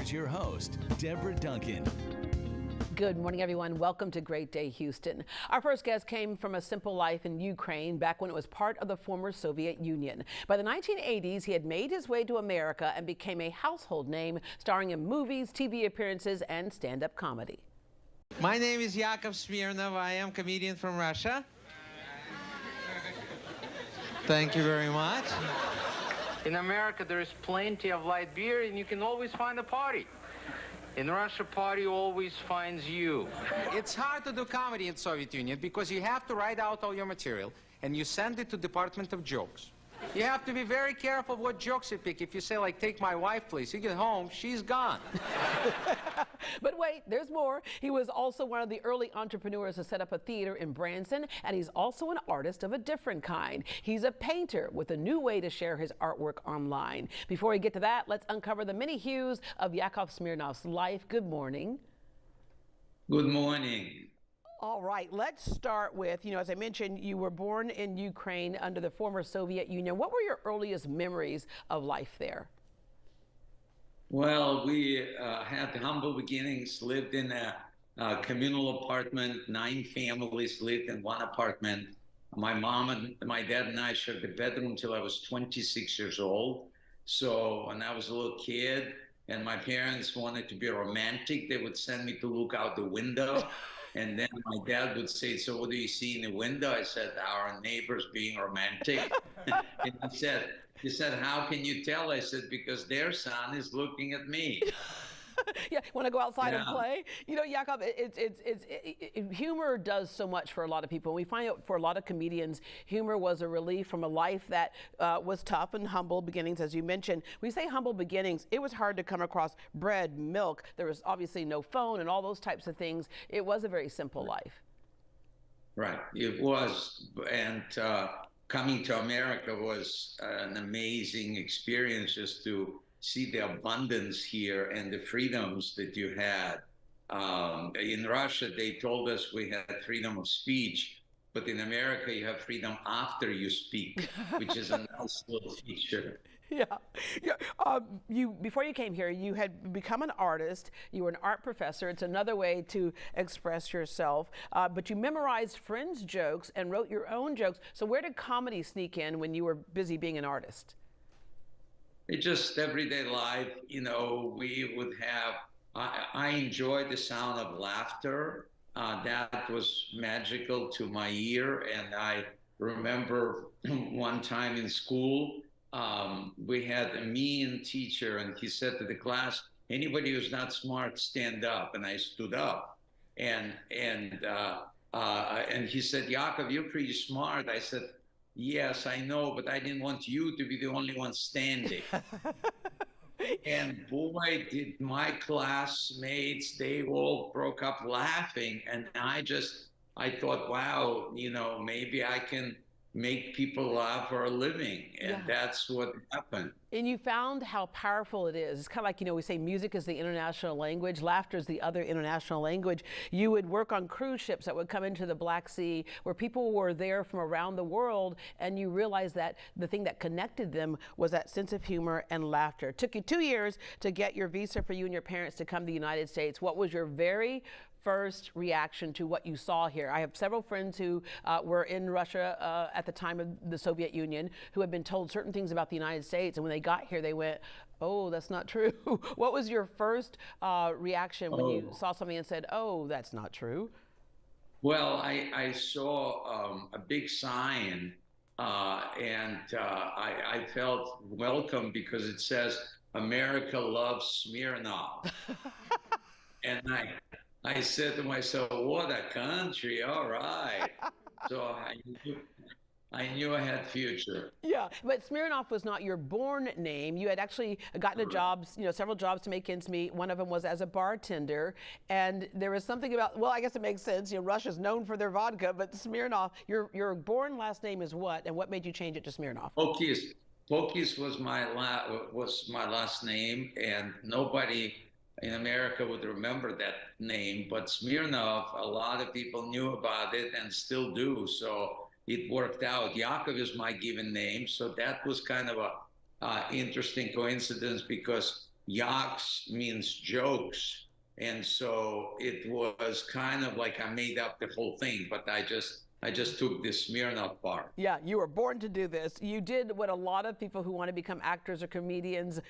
Here's your host, Deborah Duncan. Good morning, everyone. Welcome to Great Day Houston. Our first guest came from a simple life in Ukraine back when it was part of the former Soviet Union. By the 1980s, he had made his way to America and became a household name, starring in movies, TV appearances, and stand-up comedy. My name is Yakov Smirnoff. I am a comedian from Russia. Thank you very much. In America, there is plenty of light beer, and you can always find a party. In Russia, party always finds you. It's hard to do comedy in Soviet Union because you have to write out all your material and you send it to Department of Jokes. You have to be very careful what jokes you pick. If you say, like, take my wife, please, you get home, she's gone. But wait, there's more. He was also one of the early entrepreneurs to set up a theater in Branson, and he's also an artist of a different kind. He's a painter with a new way to share his artwork online. Before we get to that, let's uncover the many hues of Yakov Smirnoff's life. Good morning. Good morning. All right, let's start with, as I mentioned, you were born in Ukraine under the former Soviet Union. What were your earliest memories of life there? Well, we had humble beginnings, lived in a communal apartment. 9 families lived in one apartment. My mom and my dad and I shared the bedroom till I was 26 years old. So when I was a little kid and my parents wanted to be romantic, they would send me to look out the window. And then my dad would say, so what do you see in the window? I said, our neighbors being romantic. And he said, how can you tell? I said, because their son is looking at me. Yeah, want to go outside and play? Yakov, humor does so much for a lot of people. We find out for a lot of comedians, humor was a relief from a life that was tough and humble beginnings, as you mentioned. When you say humble beginnings, it was hard to come across bread, milk. There was obviously no phone and all those types of things. It was a very simple life. Right, it was. And coming to America was an amazing experience just to see the abundance here and the freedoms that you had. In Russia, they told us we had freedom of speech, but in America, you have freedom after you speak, which is a nice little feature. Yeah. Before you came here, you had become an artist. You were an art professor. It's another way to express yourself. But you memorized friends' jokes and wrote your own jokes. So where did comedy sneak in when you were busy being an artist? It's just everyday life. We would have, I enjoyed the sound of laughter. That was magical to my ear. And I remember one time in school, we had a mean teacher, and he said to the class, anybody who's not smart, stand up. And I stood up. And he said, Yakov, you're pretty smart. I said, yes, I know, but I didn't want you to be the only one standing. And boy, did my classmates, they all broke up laughing. And I thought, wow, maybe I can make people laugh for a living. And that's what happened. And you found how powerful it is. It's kind of like, we say music is the international language, laughter is the other international language. You would work on cruise ships that would come into the Black Sea where people were there from around the world, and you realized that the thing that connected them was that sense of humor and laughter. It took you 2 years to get your visa for you and your parents to come to the United States. What was your very first reaction to what you saw here? I have several friends who were in Russia at the time of the Soviet Union who had been told certain things about the United States, and when they got here, they went, oh, that's not true. What was your first reaction when you saw something and said, oh, that's not true? Well, I saw a big sign, and I felt welcome because it says, America loves Smirnoff. And I said to myself, what a country, all right. So I knew I had future. Yeah, but Smirnoff was not your born name. You had actually gotten a job, several jobs to make ends meet. One of them was as a bartender. And there was something about, well, I guess it makes sense. Russia's known for their vodka, but Smirnoff, your born last name is what? And what made you change it to Smirnoff? Pokis was my last name, and nobody in America would remember that name. But Smirnoff, a lot of people knew about it and still do. So it worked out. Yakov is my given name, so that was kind of a interesting coincidence because Yaks means jokes. And so it was kind of like I made up the whole thing, but I just took the Smirnoff part. Yeah, you were born to do this. You did what a lot of people who want to become actors or comedians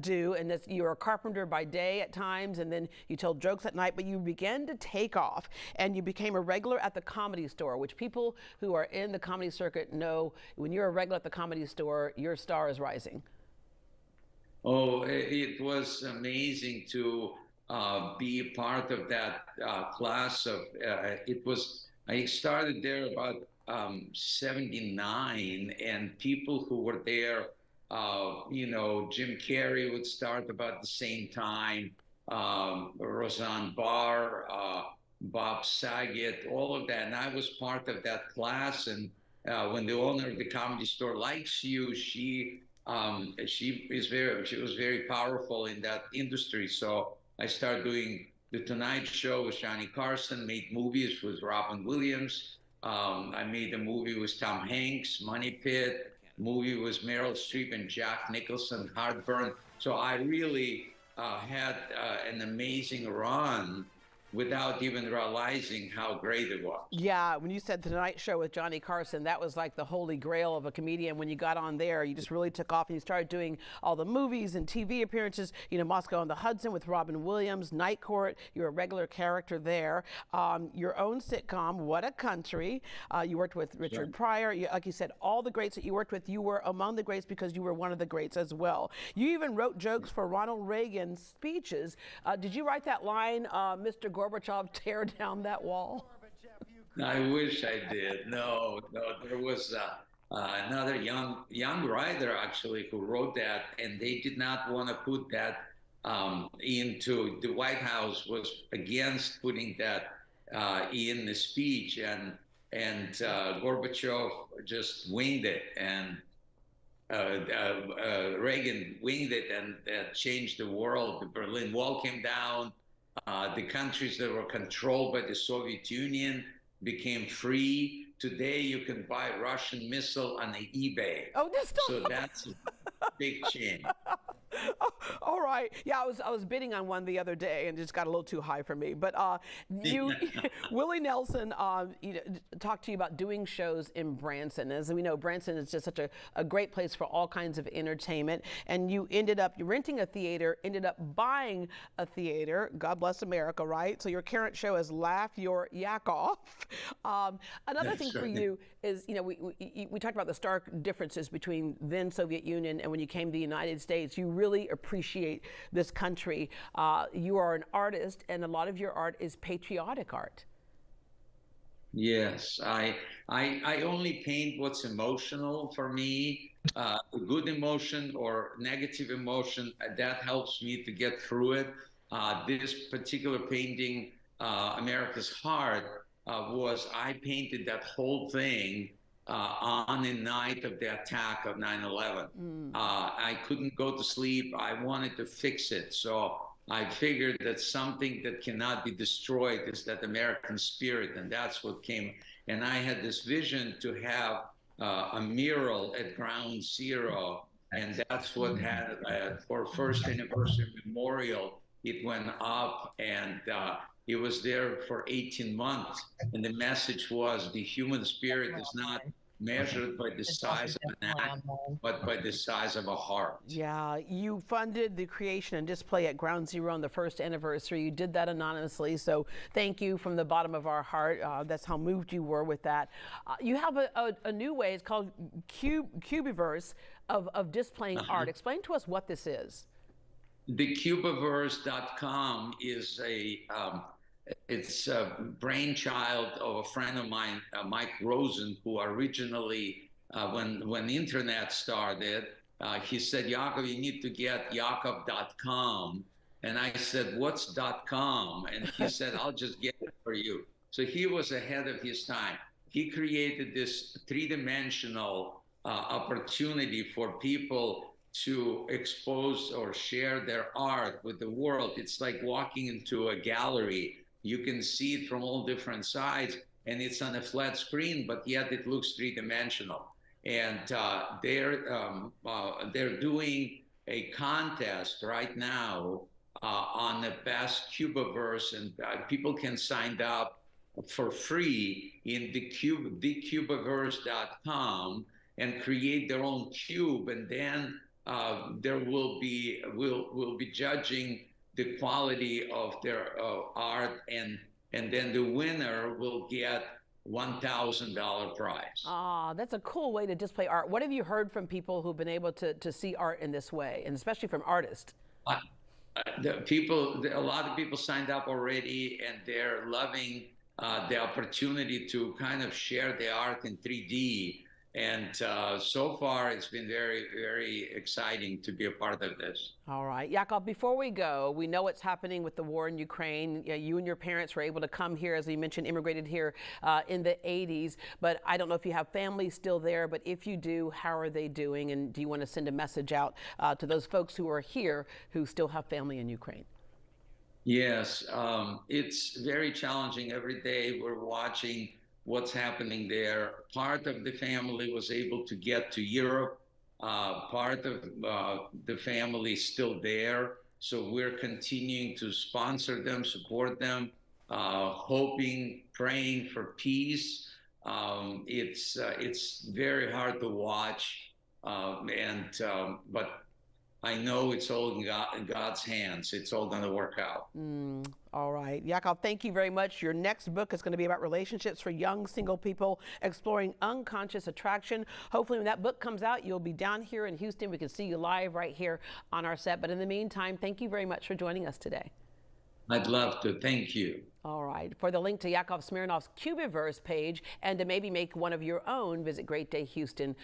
do, and that's you're a carpenter by day at times, and then you tell jokes at night, but you began to take off, and you became a regular at the Comedy Store, which people who are in the comedy circuit know when you're a regular at the Comedy Store, your star is rising. Oh, it was amazing to be a part of that class of, I started there about 79, and people who were there, Jim Carrey would start about the same time, Roseanne Barr, Bob Saget, all of that. And I was part of that class. And when the owner of the Comedy Store likes you, she was very powerful in that industry. So I started doing The Tonight Show with Johnny Carson, made movies with Robin Williams. I made a movie with Tom Hanks, Money Pit, movie with Meryl Streep and Jack Nicholson, Heartburn. So I really had an amazing run without even realizing how great it was. Yeah, when you said The Tonight Show with Johnny Carson, that was like the holy grail of a comedian. When you got on there, you just really took off and you started doing all the movies and TV appearances, Moscow on the Hudson with Robin Williams, Night Court, you're a regular character there. Your own sitcom, What a Country, you worked with Richard Pryor. Like you said, all the greats that you worked with, you were among the greats because you were one of the greats as well. You even wrote jokes for Ronald Reagan's speeches. Did you write that line, Mr. Gorbachev, tear down that wall? I wish I did. No, there was another young writer actually who wrote that, and they did not want to put that into the White House was against putting that in the speech, and Gorbachev just winged it, and Reagan winged it, and changed the world. The Berlin Wall came down. The countries that were controlled by the Soviet Union became free. Today, you can buy a Russian missile on the eBay. Oh, so that's a big change. Oh, all right. Yeah, I was bidding on one the other day and it just got a little too high for me. But Willie Nelson talked to you about doing shows in Branson. As we know, Branson is just such a great place for all kinds of entertainment. And you ended up renting a theater, ended up buying a theater. God bless America, right? So your current show is Laugh Your Yak Off. Another thing for you is, we talked about the stark differences between then Soviet Union and when you came to the United States. You really appreciate this country. You are an artist, and a lot of your art is patriotic art. Yes, I only paint what's emotional for me. Good emotion or negative emotion, that helps me to get through it. This particular painting, America's Heart, I painted that whole thing on the night of the attack of 9/11. I couldn't go to sleep. I wanted to fix it. So I figured that something that cannot be destroyed is that American spirit, and that's what came. And I had this vision to have a mural at Ground Zero, and that's what had, for first anniversary memorial, it went up, and it was there for 18 months. And the message was the human spirit is not measured by the size of an act, but by the size of a heart. Yeah, you funded the creation and display at Ground Zero on the first anniversary. You did that anonymously, so thank you from the bottom of our heart. That's how moved you were with that. You have a new way, it's called Cubiverse, of displaying art. Explain to us what this is. The Cubiverse.com is it's a brainchild of a friend of mine, Mike Rosen, who originally, when the internet started, he said, Yakov, you need to get Yakov.com. And I said, what's .com? And he said, I'll just get it for you. So he was ahead of his time. He created this three-dimensional opportunity for people to expose or share their art with the world. It's like walking into a gallery. You can see it from all different sides, and it's on a flat screen, but yet it looks three-dimensional. And they're doing a contest right now on the best Cubiverse, and people can sign up for free in thecubiverse.com and create their own cube, and then there will be we'll be judging the quality of their art, and then the winner will get $1,000 prize. Ah, that's a cool way to display art. What have you heard from people who've been able to see art in this way, and especially from artists? A lot of people signed up already, and they're loving the opportunity to kind of share the art in 3D. And so far, it's been very, very exciting to be a part of this. All right. Yakov, before we go, we know what's happening with the war in Ukraine. You and your parents were able to come here, as we mentioned, immigrated here in the 80s. But I don't know if you have family still there, but if you do, how are they doing? And do you want to send a message out to those folks who are here who still have family in Ukraine? Yes, it's very challenging. Every day we're watching what's happening there. Part of the family was able to get to Europe. Part of the family is still there. So we're continuing to sponsor them, support them, hoping, praying for peace. It's very hard to watch, but I know it's all in God's hands. It's all going to work out. All right. Yakov, thank you very much. Your next book is going to be about relationships for young single people, exploring unconscious attraction. Hopefully when that book comes out, you'll be down here in Houston. We can see you live right here on our set. But in the meantime, thank you very much for joining us today. I'd love to. Thank you. All right. For the link to Yakov Smirnoff's Cubiverse page and to maybe make one of your own, visit greatdayhouston.com.